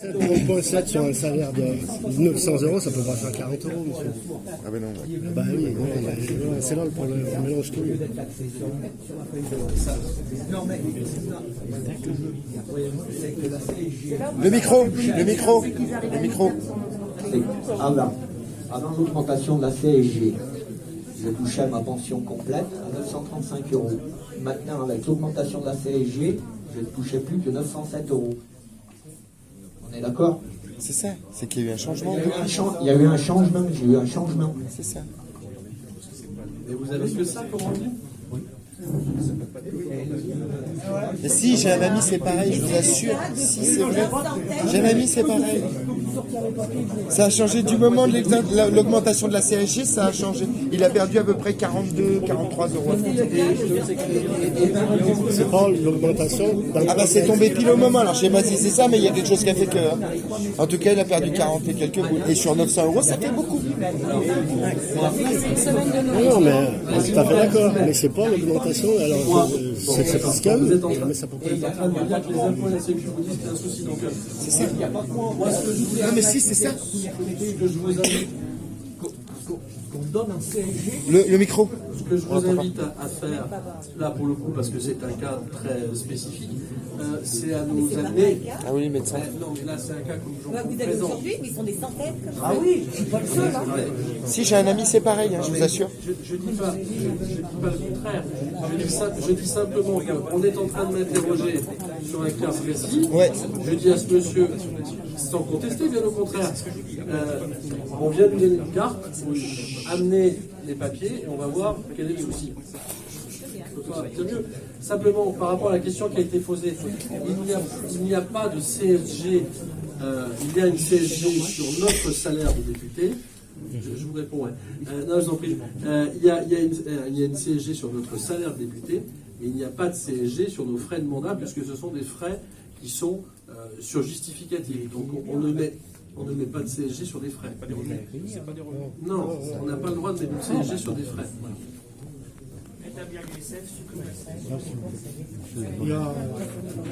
7,7 sur un salaire de 900 euros, ça peut pas faire 40 euros, monsieur. Ah ben non. Bah oui, non, c'est là le problème, on mélange tout. Le micro. Avant l'augmentation de la CSG, je touchais ma pension complète à 935 euros. Maintenant, avec l'augmentation de la CSG, je ne touchais plus que 907 euros. On est d'accord? C'est ça, c'est qu'il y a eu un changement. Il y a eu un changement, j'ai eu un changement. C'est ça. Et vous avez que ça pour revenu? Et si, j'ai un ami, c'est pareil, je vous assure. Si, c'est vrai. J'ai un ami, c'est pareil. Ça a changé du moment de l'augmentation de la CSG, ça a changé. Il a perdu à peu près 42, 43 euros. C'est pas l'augmentation. Ah bah c'est tombé pile au moment, alors je sais pas si c'est ça, mais il y a quelque chose qui a fait que... En tout cas, il a perdu 40 et quelques bouts. Et sur 900 euros, ça fait beaucoup. Non, mais on est tout à fait d'accord, mais c'est pas l'augmentation, alors c'est fiscal, mais ça peut pas Vous êtes en train de me dire que les impôts et la sécu vous disent qu'il y a un souci. Donc, C'est ça. moi, ce que je vous Non mais si, c'est ça. ce que je vous invite, qu'on donne un CSG. Le micro. Ce que je vous invite à faire, là pour le coup, parce que c'est un cas très spécifique, c'est à nous amener. Ah oui, médecin. Non, mais là, c'est un cas que nous Vous avez présente. aujourd'hui, mais ils sont des centaines. Ah oui, je suis pas le seul. Si, j'ai un ami, c'est pareil, hein, je vous assure. Je dis pas le contraire. Je dis simplement qu'on est en train de m'interroger sur un cas précis. Ouais. Je dis à ce monsieur, sans contester, bien au contraire, on vient de lui donner une carte, amener les papiers et on va voir quel est le souci. C'est mieux. Simplement, par rapport à la question qui a été posée, il n'y a pas de CSG, il y a une CSG sur notre salaire de député. Je vous réponds, ouais. Non, je vous en prie. Il y a une CSG sur notre salaire de député, mais il n'y a pas de CSG sur nos frais de mandat, puisque ce sont des frais qui sont sur justificatif. Donc on ne met pas de CSG sur des frais. C'est pas des revenus. Non, on n'a pas le droit de mettre une CSG sur des frais.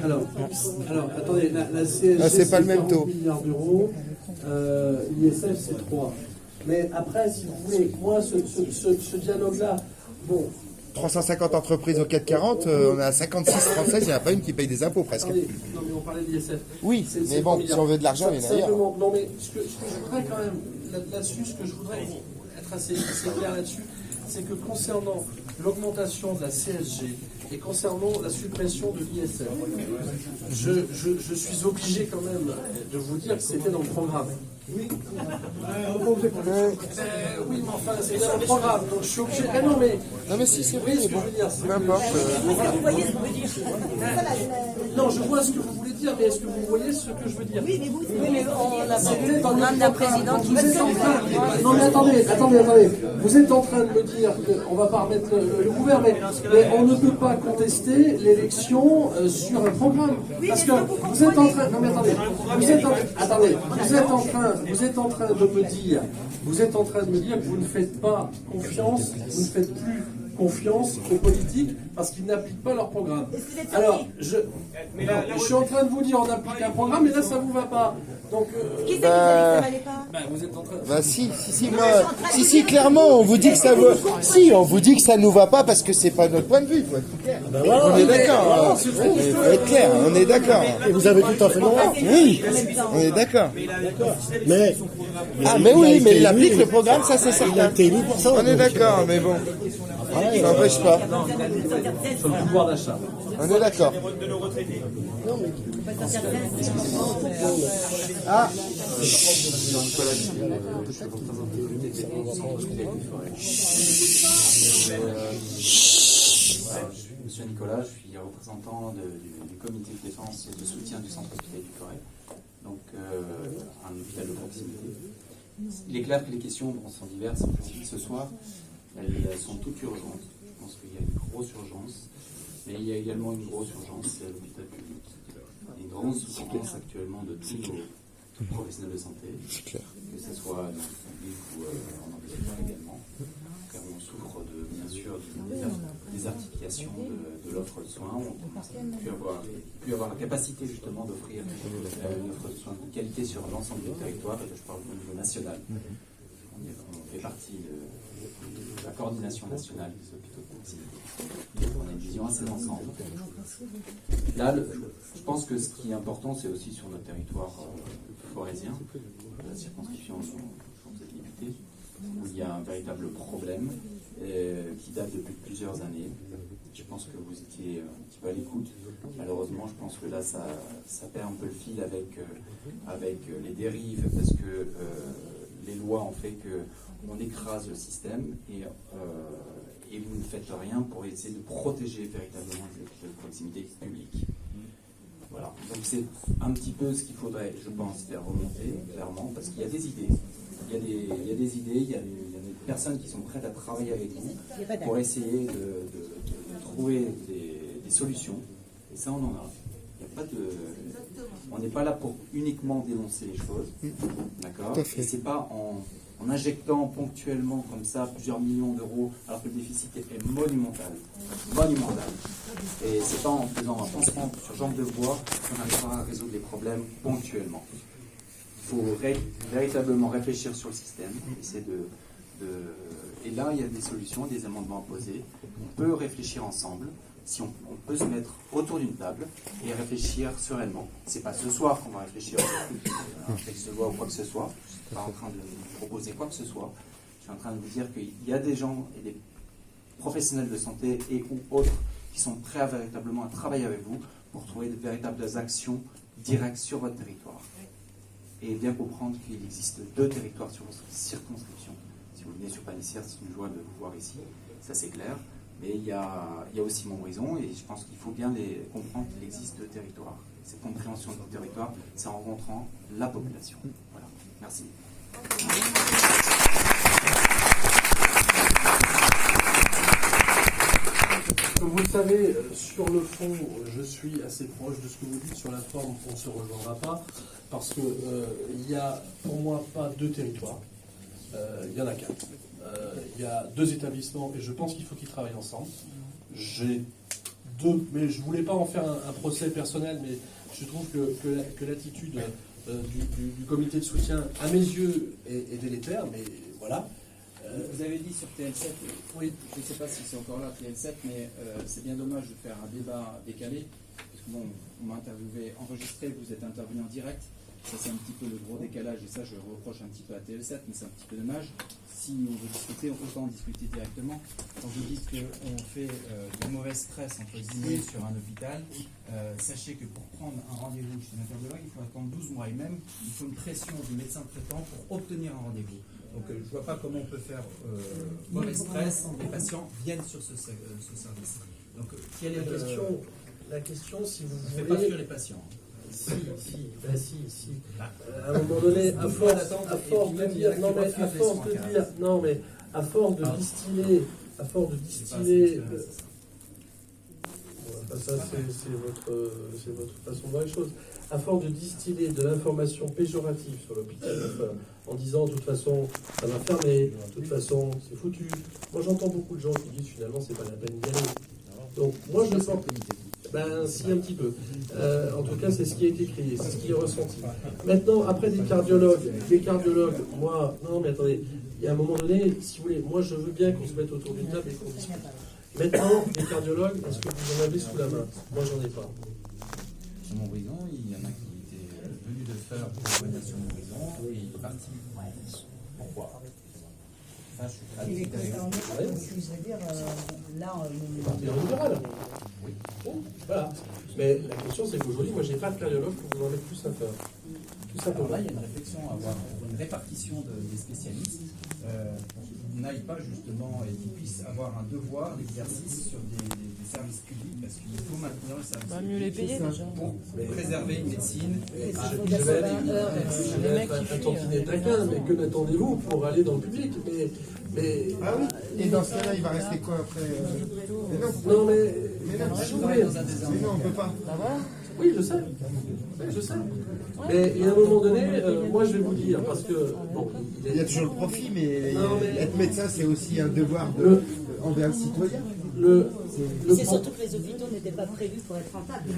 Alors, attendez, la CSG, Ah, c'est pas le même 40 taux. milliards d'euros, l'ISF, c'est 3. Mais après, si vous voulez, moi, ce dialogue-là, bon, 350 entreprises au 440, on a 56 françaises, il n'y en a pas une qui paye des impôts presque. attendez, non, mais on parlait de l'ISF. Oui, mais bon, si on veut de l'argent, il y en a ailleurs. Simplement, non, mais ce que je voudrais quand même, là-dessus, ce que je voudrais être assez clair là-dessus, c'est que concernant l'augmentation de la CSG et concernant la suppression de l'ISF, je suis obligé quand même de vous dire que c'était dans le programme. Oui. Oui, mais enfin, c'est dans le programme, donc je suis obligé. Mais non, mais. Non mais si, c'est Vous vrai, voyez ce mais que bon, je veux dire, c'est peu que- importe. Vous voyez ce que veut dire. Non, je vois ce que vous voulez dire, mais est-ce que vous voyez ce que je veux dire? Oui, mais vous, on a C'était dans programme d'un président qui vous êtes en train. Non, mais attendez. Vous êtes en train de me dire qu'on va pas remettre le couvert, mais on ne peut pas contester l'élection sur un programme. Parce que vous êtes en train. Non, mais attendez. Vous êtes en train de me dire. Vous êtes en train de me dire que vous ne faites pas confiance, vous ne faites plus confiance aux politiques parce qu'ils n'appliquent pas leur programme. Alors, je suis en train de vous dire on applique un programme, mais là ça vous va pas. Donc, Qui c'est qui disait que ça n'allait pas? vous êtes en train. Bah si, clairement, on vous dit que ça veut... Si, on vous dit que ça nous va pas parce que c'est pas notre point de vue, quoi. On est d'accord, il faut être clair, on est d'accord. Et vous avez tout à fait le droit. Oui, on est d'accord. Mais, Ah mais oui, mais il applique élu, le programme, ça c'est il a certain. été élu pour ça. On est d'accord, mais bon, ça n'empêche pas. Sur le pouvoir d'achat. On est d'accord. Ah, Monsieur Nicolas, je suis représentant du comité de défense et de soutien du centre hospitalier du Forêt, donc un hôpital de proximité. Il est clair que les questions sont diverses ce soir. Elles sont toutes urgentes. Je pense qu'il y a une grosse urgence, mais il y a également une grosse urgence, c'est à l'hôpital public. Il y a une grande souffrance actuellement de professionnels de santé, C'est clair. que ce soit dans le public ou en ambulatoire également, car on souffre bien sûr des articulations de l'offre de soins. On ne peut avoir la capacité justement d'offrir une offre de soins de qualité sur l'ensemble du territoire, et là, je parle au niveau national. On fait partie de la coordination nationale des hôpitaux de proximité. On a une vision assez d'ensemble. Là, je pense que ce qui est important, c'est aussi sur notre territoire forésien, la circonscription Champs-Élysées, où il y a un véritable problème qui date depuis plusieurs années. Je pense que vous étiez un petit peu à l'écoute. Malheureusement, je pense que là, ça perd un peu le fil avec les dérives, parce que les lois ont fait qu'on écrase le système et vous ne faites rien pour essayer de protéger véritablement les hôpitaux de proximité publique. Voilà. Donc c'est un petit peu ce qu'il faudrait, je pense, faire remonter clairement, parce qu'il y a des idées. Il y a des idées, il y a des personnes qui sont prêtes à travailler avec vous pour essayer de trouver des solutions. Et ça, on en a. Il y a pas de... On n'est pas là pour uniquement dénoncer les choses, d'accord ? Et c'est pas en injectant ponctuellement comme ça plusieurs millions d'euros, alors que le déficit est monumental. Et c'est pas en faisant un pansement sur jambe de bois qu'on arrivera à résoudre les problèmes ponctuellement. Il faut véritablement réfléchir sur le système, et là il y a des solutions, des amendements à poser. On peut réfléchir ensemble. Si on peut se mettre autour d'une table et réfléchir sereinement. C'est pas ce soir qu'on va réfléchir à un texte de loi ou quoi que ce soit. Je suis pas en train de vous proposer quoi que ce soit. Je suis en train de vous dire qu'il y a des gens et des professionnels de santé et ou autres qui sont prêts véritablement à travailler avec vous pour trouver de véritables actions directes sur votre territoire. Et bien comprendre qu'il existe 2 territoires sur votre circonscription. Si vous venez sur Panissière, c'est une joie de vous voir ici. Ça c'est clair. Mais il y a aussi Montbrison, et je pense qu'il faut bien comprendre qu'il existe 2 territoires. Cette compréhension de nos territoires, c'est en rencontrant la population. Voilà. Merci. Comme vous le savez, sur le fond, je suis assez proche de ce que vous dites. Sur la forme, on ne se rejoindra pas, parce qu'il n'y a pour moi pas 2 territoires. Il y en a 4. Il y a 2 établissements et je pense qu'il faut qu'ils travaillent ensemble. J'ai 2, mais je ne voulais pas en faire un procès personnel, mais je trouve que l'attitude du comité de soutien, à mes yeux, est délétère, mais voilà. Vous avez dit sur TL7, oui, je ne sais pas si c'est encore là TL7, mais c'est bien dommage de faire un débat décalé, parce que bon, on m'a interviewé enregistré, vous êtes intervenu en direct. Ça, c'est un petit peu le gros décalage, et ça, je reproche un petit peu à TL7, mais c'est un petit peu dommage. Si on veut discuter, autant en discuter directement. Quand vous dites qu'on fait de mauvaise presse, entre guillemets, sur un hôpital, sachez que pour prendre un rendez-vous chez un cardiologue, il faut attendre 12 mois, et même, il faut une pression du médecin traitant pour obtenir un rendez-vous. Donc, je ne vois pas comment on peut faire mauvaise presse, les patients viennent sur ce service. Donc, quelle est La question, si vous ne voulez... pas fuir les patients. Si. À un moment donné, à force de dire, à force de distiller, ça c'est votre façon de voir les choses. À force de distiller de l'information péjorative sur l'hôpital, en disant de toute façon ça va fermer, de toute façon c'est foutu. Moi j'entends beaucoup de gens qui disent finalement c'est pas la peine d'y aller. Donc moi je le sens. Ben si, un petit peu. En tout cas, c'est ce qui a été crié, c'est ce qui est ressenti. Maintenant, après des cardiologues, moi, non mais attendez, il y a un moment donné, si vous voulez, moi je veux bien qu'on se mette autour d'une table et qu'on discute. Maintenant, des cardiologues, est-ce que vous en avez sous la main? Moi, j'en ai pas. Sur Montbrison, il y en a qui étaient venus de faire pour revenir sur Montbrison et il est parti. Pourquoi? Ça, je suis très Oui. Bon, voilà. Mais la question, c'est qu'aujourd'hui, moi, j'ai pas de cardiologue pour vous en mettre plus à faire. Tout simplement. Alors là, il y a une réflexion à avoir, une répartition des spécialistes. Qui n'aillent pas justement et qui puissent avoir un devoir d'exercice sur des services publics, parce qu'il faut maintenir le service public. Mieux les payer déjà. Pour préserver une médecine. Je vais être un tantinet taquin, mais que n'attendez-vous pour aller dans le public? Ah oui. Et dans ce cas-là, il va rester quoi après Non, mais non, si vous voulez. on peut pas. Ça va? Oui, je sais. Oui, je sais. Mais il y a un moment donné, moi je vais vous dire, parce que, bon, Il y a toujours le profit, mais, Non, mais- être médecin, c'est aussi un devoir envers le citoyen. C'est surtout que les hôpitaux n'étaient pas prévus pour être rentables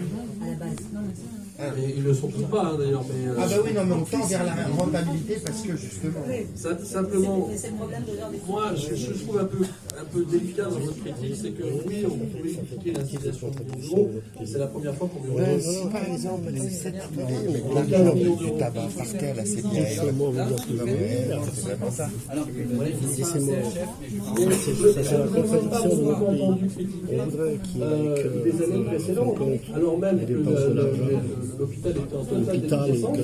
à la base. Mais ils ne le sont tous pas, hein, d'ailleurs. Mais, Ah bah oui, non, mais on tend vers la rentabilité parce que justement... simplement, C'est le problème de leur moi, je trouve un peu délicat dans votre critique, c'est que oui, on pouvait critiquer l'incitation du jour, c'est la première fois qu'on me Si par exemple, les 7 du tabac partait à la CPR, Laissez-moi vous dire ce que je veux dire. c'est vraiment ça. Alors que Laissez-moi. Je C'est la ne pas contradiction de beaucoup notre pays. entendu critiquer On voudrait qu'il y ait des années précédentes, alors même que l'hôpital était en totale déficience,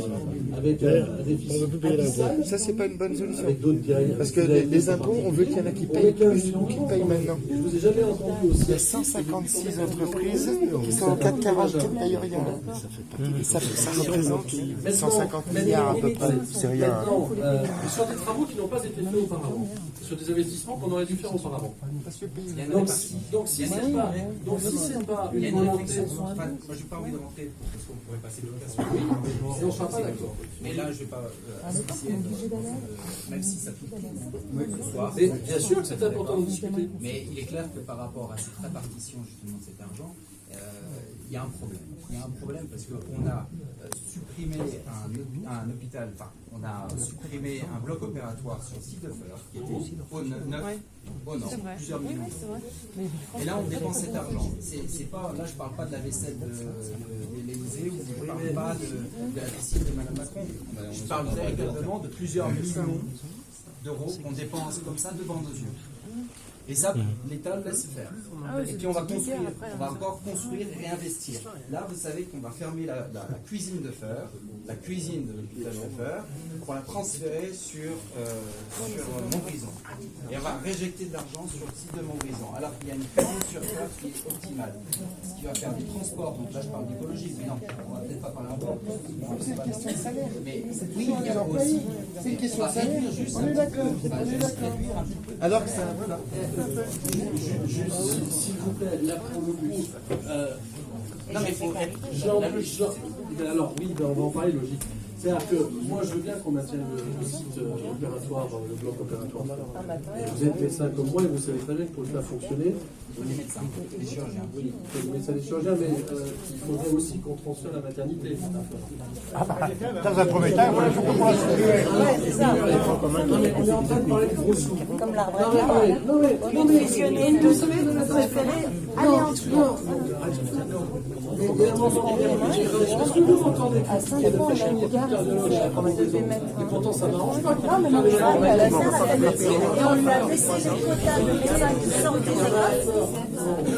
avec un on déficit veut plus payer l'impôt. abyssal, Ça, c'est pas une bonne solution. avec d'autres directs. Parce que les impôts, on veut qu'il y en a qui payent plus ou qui payent maintenant. Je vous ai jamais entendu aussi. Il y a 156 entreprises qui sont en 440 qui ne payent rien. Ça représente 150 milliards à peu près. C'est rien. Maintenant, sur des travaux qui n'ont pas été faits auparavant, sur des investissements qu'on aurait dû faire auparavant. Donc si c'est pas il y a une une volonté, réflexion. Enfin, moi, j'ai pas envie de rentrer parce qu'on pourrait passer le cas sur lui. si on ne sera pas d'accord. Mais là, je vais pas associer, même si ça touche ce soir. Et bien sûr que c'est important de discuter. Mais il est clair que par rapport à cette répartition justement de cet argent, il y a un problème. Il y a un problème parce qu'on a supprimé un hôpital, enfin, on a supprimé un bloc opératoire sur le site de Feur qui était au nord, plusieurs millions d'euros. Et là, on dépense cet argent. C'est pas, là, je parle pas de la vaisselle de l'Élysée ou je parle pas de la piscine de Madame Macron. Je parle véritablement de plusieurs millions d'euros qu'on dépense comme ça devant nos yeux. Et ça, l'État le laisse faire. Et puis on va construire, on va encore construire et réinvestir. Là, vous savez qu'on va fermer la cuisine de Feur, la cuisine de l'hôpital de Feur, pour la transférer sur Montbrison. Et on va réjecter de l'argent sur le site de Montbrison. Alors qu'il y a une cuisine sur Feur qui est optimale. Ce qui va faire des transports, donc là je parle d'écologie, mais non, on va peut-être pas parler encore. C'est une question de salaire. Mais oui, il y a aussi. C'est une question de salaire. On est d'accord. Alors que ça, voilà. S'il vous plaît, là pour le coup, Non, mais il faut alors oui, ben, on va en parler logique. C'est-à-dire que moi je veux bien qu'on maintienne le site opératoire, le bloc opératoire. Et vous êtes médecin comme moi et vous savez très bien que pour le faire fonctionner, les médecins, les chirurgiens. oui, les médecins et les chirurgiens, mais il faudrait aussi qu'on transfère la maternité. Dans un premier temps, voilà, je comprends. On est en train de parler de gros sous. Comme l'arbre à Non mais, Au lieu de fusionner deux, vous préférez aller en dessous. est-ce que vous entendez critiquer le fait qu'il n'y ait plus de cardiologue à la maison? Et pourtant ça m'arrange pas. Non, mais non, mais ça, elle a la maternité. Et on lui a laissé les quotas de médecins qui sortent des écoles.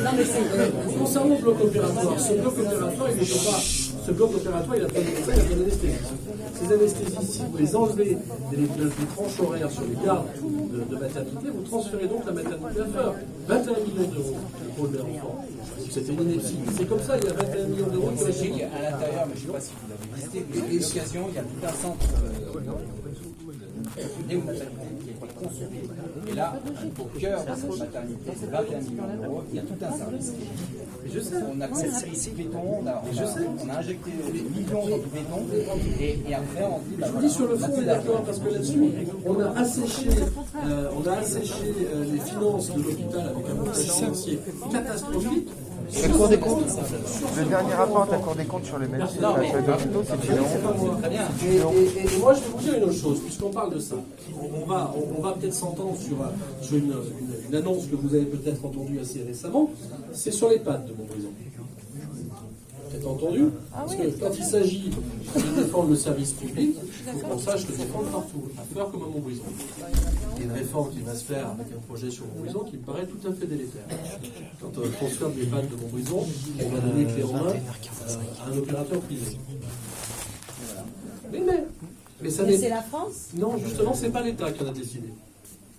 Non, mais c'est... Concernant le bloc opératoire, ce bloc opératoire, il ne peut pas. Ce bloc opératoire, il a pas de médecin, il a pas d'anesthésiste. Ces anesthésistes, si vous les enlevez des tranches horaires sur les gardes de maternité, vous transférez donc la maternité à Feur. 21 millions d'euros pour le enfant. C'était une ineptie. C'est comme ça, il y a 21 millions d'euros qui ont été mis. À l'intérieur, mais je ne sais pas si vous l'avez visité, mais l'éducation, il y a tout un centre néonatalité qui a été construit. Et là, au cœur de cette maternité, c'est 21 millions d'euros, il y a tout un service. Je sais. On a accepté ici le béton, on a injecté des millions dans du béton, et après on dit... Je vous dis sur le fond, on est d'accord, parce que là-dessus, on a asséché les finances de l'hôpital avec un montage financier catastrophique. La Cour des comptes, le dernier rapport de la Cour des comptes sur les médecins, sur les hôpitaux, c'est une honte. Très bien. Et moi, je vais vous dire une autre chose, puisqu'on parle de ça. On va peut-être s'entendre sur une annonce que vous avez peut-être entendue assez récemment. C'est sur les pattes de Montbrison. Peut-être entendu, parce que quand il s'agit de défendre le service public, il faut qu'on sache le défendre partout, à Feur comme à Montbrison. Il y a une réforme qui va se faire avec un projet sur Montbrison qui me paraît tout à fait délétère. Quand on transfère des pattes de Montbrison, on va donner clé en main à un opérateur privé. Mais ça Mais n'est c'est la France. non, justement, c'est pas l'État qui en a décidé.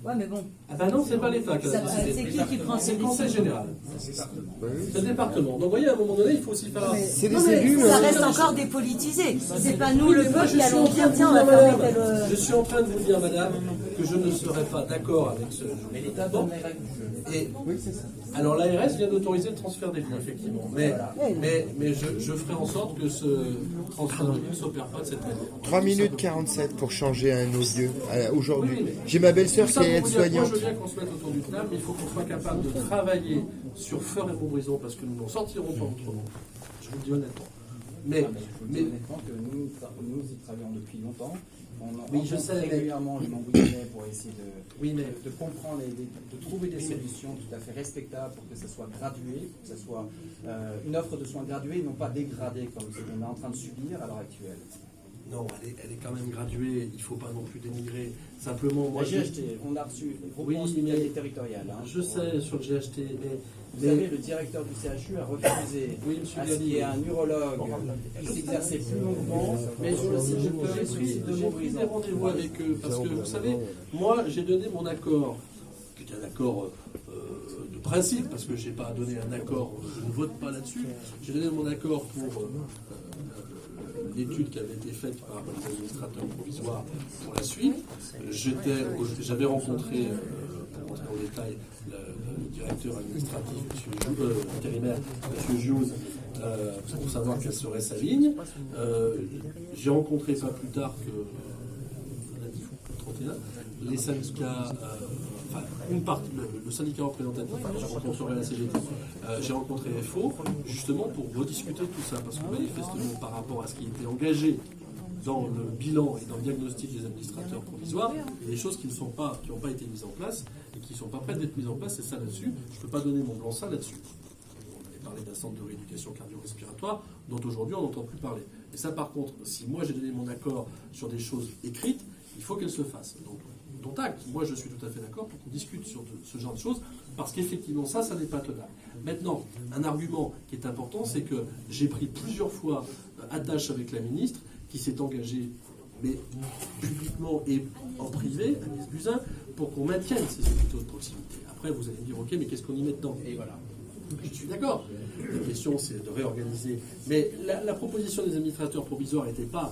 Ouais, mais bon. Ah ben non, c'est pas l'État qui a décidé. C'est qui prend C'est ces le Conseil décisions? général. C'est le département. Donc vous voyez, à un moment donné, il faut aussi faire... C'est Non, les mais élus. ça reste encore dépolitisé. C'est pas nous, le Mais moi, peuple, je qui suis allons en train dire, de tiens, on vous va dire, faire madame, tel... je suis en train de vous dire, madame, que je ne serai pas d'accord avec ce... Mais l'État donne les règles du jeu. Et, Oui, c'est ça. alors l'ARS vient d'autoriser le transfert des biens, effectivement. Mais je ferai en sorte que ce transfert de biens ne s'opère pas de cette manière. 3 minutes 47 pour changer un de nos vieux aujourd'hui. Oui, mais- J'ai ma belle-sœur Tout qui ça est pour vous dire, moi, aide-soignante. je veux bien qu'on se mette autour du table, mais il faut qu'on soit capable de travailler sur Feur et Montbrison, parce que nous n'en sortirons pas autrement. Je vous le dis honnêtement. Mais, Je vous dis honnêtement que nous y travaillons depuis longtemps. On en Oui, je rencontre sais, mais- régulièrement le Montbrison pour essayer oui, mais de comprendre et de trouver des solutions tout à fait respectables pour que ça soit gradué, que ça soit une offre de soins graduée et non pas dégradée comme ce qu'on est en train de subir à l'heure actuelle. non, elle est quand même graduée, il ne faut pas non plus dénigrer. Simplement, moi, La GHT, on a reçu le groupe Oui, hospitalier mais- territorial. Hein, je sais sur le GHT, Vous savez, le directeur du CHU a refusé Oui, monsieur à ce Galli. qu'il y ait un urologue qui s'exerçait plus longuement sur le site de j'ai pris des Montbrison. rendez-vous avec eux, parce que vous savez, moi j'ai donné mon accord, qui est un accord de principe, parce que je n'ai pas donné un accord, je ne vote pas là-dessus, j'ai donné mon accord pour l'étude qui avait été faite par les administrateurs provisoires pour la suite. J'avais rencontré, pour rentrer en détail, le directeur administratif, intérimaire, M. Giouz, pour savoir quelle serait sa ligne. J'ai rencontré pas plus tard que lundi 31, les syndicats, enfin une partie, le syndicat représentatif, j'ai rencontré la CGT, j'ai rencontré FO, justement pour rediscuter tout ça, parce que manifestement par rapport à ce qui était engagé dans le bilan et dans le diagnostic des administrateurs provisoires, il y a des choses qui n'ont pas été mises en place et qui ne sont pas prêtes d'être mises en place, c'est ça là-dessus. Je ne peux pas donner mon blanc-seing là-dessus. On avait parlé d'un centre de rééducation cardio-respiratoire dont aujourd'hui on n'entend plus parler. Et ça par contre, si moi j'ai donné mon accord sur des choses écrites, il faut qu'elles se fassent. Donc, dont acte, moi je suis tout à fait d'accord pour qu'on discute sur ce genre de choses, parce qu'effectivement ça n'est pas tenable. Maintenant, un argument qui est important, c'est que j'ai pris plusieurs fois attache avec la ministre, qui s'est engagée, mais publiquement et en privé, Agnès Buzyn, pour qu'on maintienne ces hôpitaux de proximité. Après, vous allez me dire, ok, mais qu'est-ce qu'on y met dedans? Et voilà. Je suis d'accord. La question, c'est de réorganiser. Mais la proposition des administrateurs provisoires n'était pas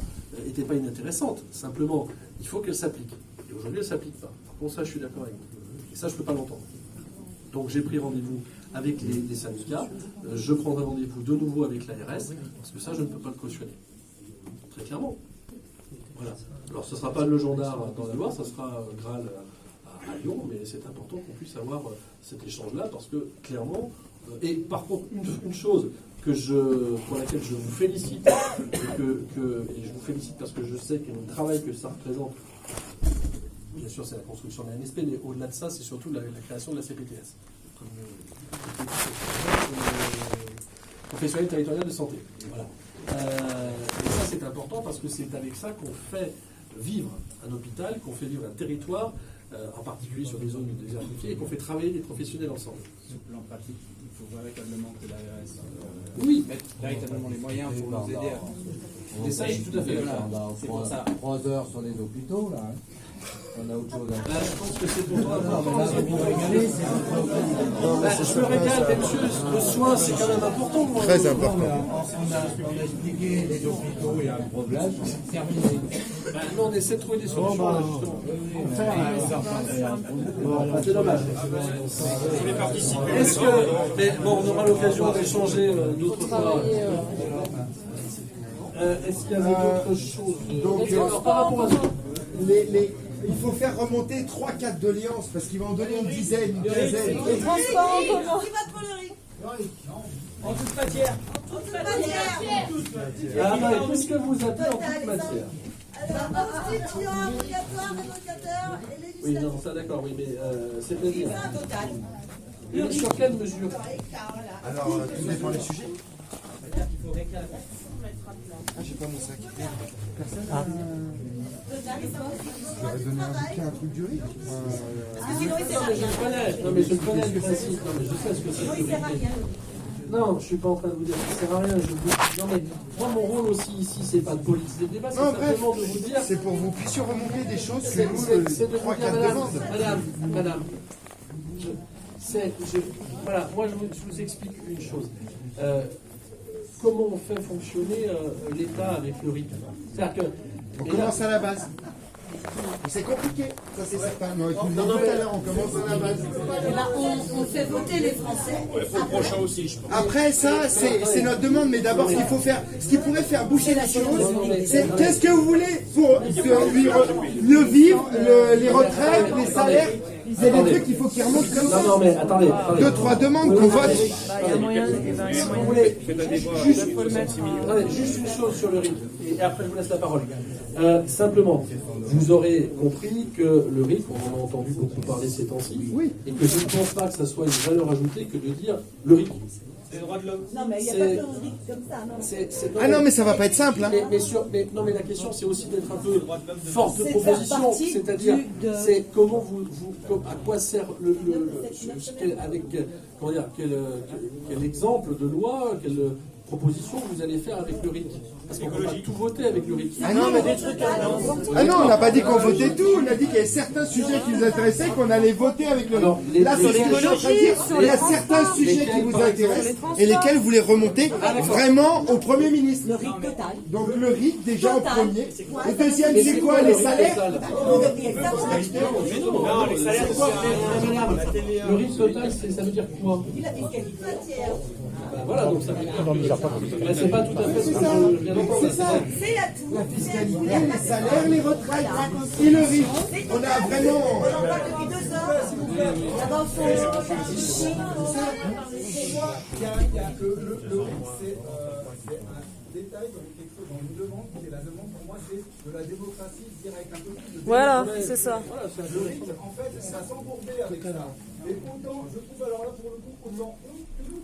inintéressante. Simplement, il faut qu'elle s'applique. Et aujourd'hui, elle ne s'applique pas. Par contre, ça, je suis d'accord avec vous. Et ça, je ne peux pas l'entendre. Donc, j'ai pris rendez-vous avec les syndicats. Je prendrai rendez-vous de nouveau avec l'ARS, parce que ça, je ne peux pas le cautionner. Très clairement. Voilà. Alors, ce ne sera pas le gendarme dans la Loire, ça sera Graal à Lyon, mais c'est important qu'on puisse avoir cet échange-là, parce que, clairement, et par contre, une chose pour laquelle je vous félicite, et je vous félicite parce que je sais que le travail que ça représente, bien sûr c'est la construction de la NSP, mais au-delà de ça, c'est surtout la création de la CPTS, professionnel territorial de santé. Voilà. Et ça c'est important parce que c'est avec ça qu'on fait vivre un hôpital, qu'on fait vivre un territoire, en particulier sur des zones désertifiées, et qu'on fait travailler des professionnels ensemble. Sur le plan pratique, il faut véritablement que l'ARS Oui. mette véritablement les moyens pour nous aider à... Et ça, je suis tout à fait d'accord. C'est pour ça. 3 heures sur les hôpitaux, là. Hein. On a autre chose à faire. Je pense que c'est pour toi important. Non, mais c'est Je me régale, mais monsieur, le soin, c'est quand même important. Moi. très important. On a expliqué les hôpitaux, il y a un problème, c'est terminé. Nous, on essaie de trouver des solutions, là, justement. C'est dommage. Est-ce que... Mais bon, on aura l'occasion d'échanger d'autres fois. Est-ce qu'il y avait d'autres choses? Donc, alors, par rapport à ça... il faut faire remonter 3-4 doléances, parce qu'il va en donner une dizaine, une quinzaine. Les transports en commun. En toute matière. Ah, mais qu'est-ce que vous appelez en toute matière? Constituant, obligatoire, révocateur et Oui, législatif. non, ça d'accord, oui, mais c'est-à-dire... C'est un total. Et sur quelle mesure? Alors, tout dépend des sujets. Il faut réclamer. J'ai pas mon sac. J'aurais donné un truc du riz. Parce que sinon, il sert à Je rien. le connais, non mais je connais le principe, non mais je sais ce que c'est. Sinon, il sert à rien. Non, je suis pas en train de vous dire que ça sert à rien. Non, mais moi, mon rôle aussi ici, c'est pas de politiser le débat, c'est Non, bref, simplement de vous dire. c'est pour vous puissiez remonter des choses C'est que nous, c'est de vous 3-4 dire, demandes. madame. Voilà, moi je vous explique une chose. Comment on fait fonctionner l'État avec le rythme. C'est-à-dire que. On commence à la base. C'est compliqué, ça c'est certain. Non, tout à l'heure, on commence à la base. Eh ben, on fait voter les Français. Après ça, c'est notre demande, mais d'abord ce qu'il faut faire, ce qui pourrait faire boucher la chose, c'est qu'est-ce que vous voulez pour mieux vivre, les retraites, les salaires. C'est des trucs qu'il faut qu'ils remontent comme ça. Non, mais attendez. 2-3 demandes qu'on vote. Si vous voulez, juste une chose sur le rythme, et après je vous laisse la parole. Simplement, vous aurez compris que le rythme, on en a entendu beaucoup parler ces temps-ci, et que je ne pense pas que ça soit une valeur ajoutée que de dire le rythme. C'est le droit de l'homme. Non, mais il n'y a pas de rythme comme ça, non. Ah non, mais ça va pas être simple. Hein. Mais la question c'est aussi d'être un peu force de proposition, c'est-à-dire c'est comment à quoi sert quel exemple de loi, quelle proposition vous allez faire avec le RIC. Parce qu'on peut pas tout voter avec le RIC. Ah non, mais des trucs ah non, on n'a pas dit qu'on votait tout, on a dit qu'il y avait certains sujets qui nous intéressaient qu'on allait voter avec le RIC. Là, c'est ce que je suis en train de dire. Il y a certains sujets qui vous intéressent et lesquels vous les remontez vraiment au Premier ministre. Le RIC total. Donc le RIC déjà au premier. Le deuxième, c'est quoi, les salaires? Non, les salaires, c'est quoi? Le RIC total, ça veut dire quoi? Voilà, donc ça veut dire que c'est pas tout à fait ce que je viens d'entendre. C'est à tout. La fiscalité, les salaires, les retraites et le RIC. On a vraiment... On en parle depuis 2 heures, s'il vous plaît. D'abord, il faut réfléchir. Le RIC, c'est un détail dans une demande qui est la demande, pour moi, c'est de la démocratie directe. Un peu plus de voilà, c'est ça. Le RIC, en fait, ça s'embourbait avec ça. Et autant, je trouve, alors là, pour le coup, autant eux que nous.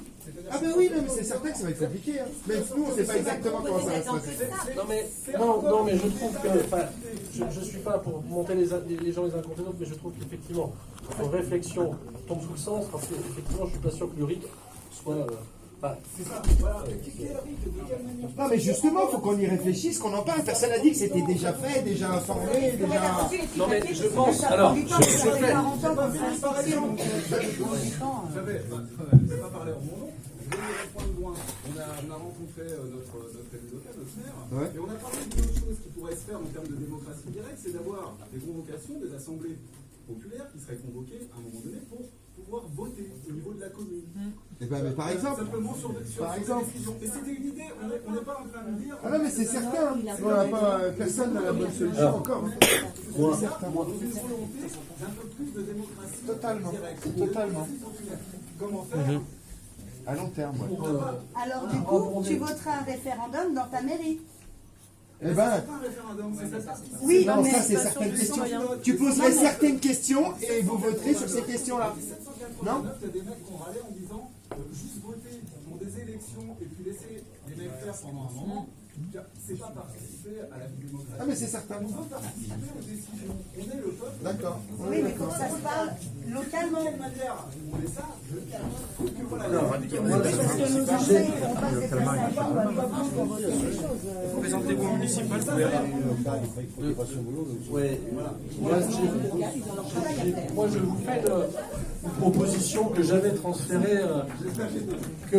Ah ben oui, non, mais c'est certain que ça va être compliqué. Hein. Même nous, on ne sait pas exactement comment ça va se passer. Non, mais je trouve que... Je ne suis pas pour monter les gens les uns contre les autres, mais je trouve qu'effectivement, vos réflexions tombent sous le sens, parce qu'effectivement, je ne suis pas sûr que le RIC soit... c'est ça, voilà. Non, mais justement, il faut qu'on y réfléchisse, qu'on en parle. Personne n'a dit que c'était déjà fait, déjà informé, déjà... Non, mais je pense... Alors, je fais... Je vais pas parler en mon nom. Je vais dire un point de loin. On a rencontré notre élu local, notre maire, et on a parlé d'une autre chose qui pourrait se faire en termes de démocratie directe, c'est d'avoir des convocations des assemblées populaires qui seraient convoquées à un moment donné pour pouvoir voter au niveau de la commune. Eh ben, mais par exemple, simplement sur des décisions. Et c'était une idée, on n'est pas en train de dire... Ah non, mais c'est certain, on n'a pas, personne n'a la bonne solution encore. C'est certain, dans une volonté d'un peu plus de démocratie directe. Totalement. Comment faire à long terme. Alors du coup, tu voteras un référendum dans ta mairie. Eh ben, c'est pas un référendum, c'est ça. Oui, non, mais ça c'est certaines questions. Tu poserais certaines questions et vous voterez sur ces questions-là. Non? Il y a des mecs qui ont râlé en disant juste voter pour des élections et puis laisser les mecs faire pendant un moment, c'est pas participer à la vie démocratique. Ah mais c'est certain. On veut participer aux décisions. On est le peuple. D'accord. Oui, mais il faut que ça se parle localement. De quelle manière on fait ça? Représentez-vous municipal, vous verrez. Moi, je vous fais une proposition que j'avais transférée, que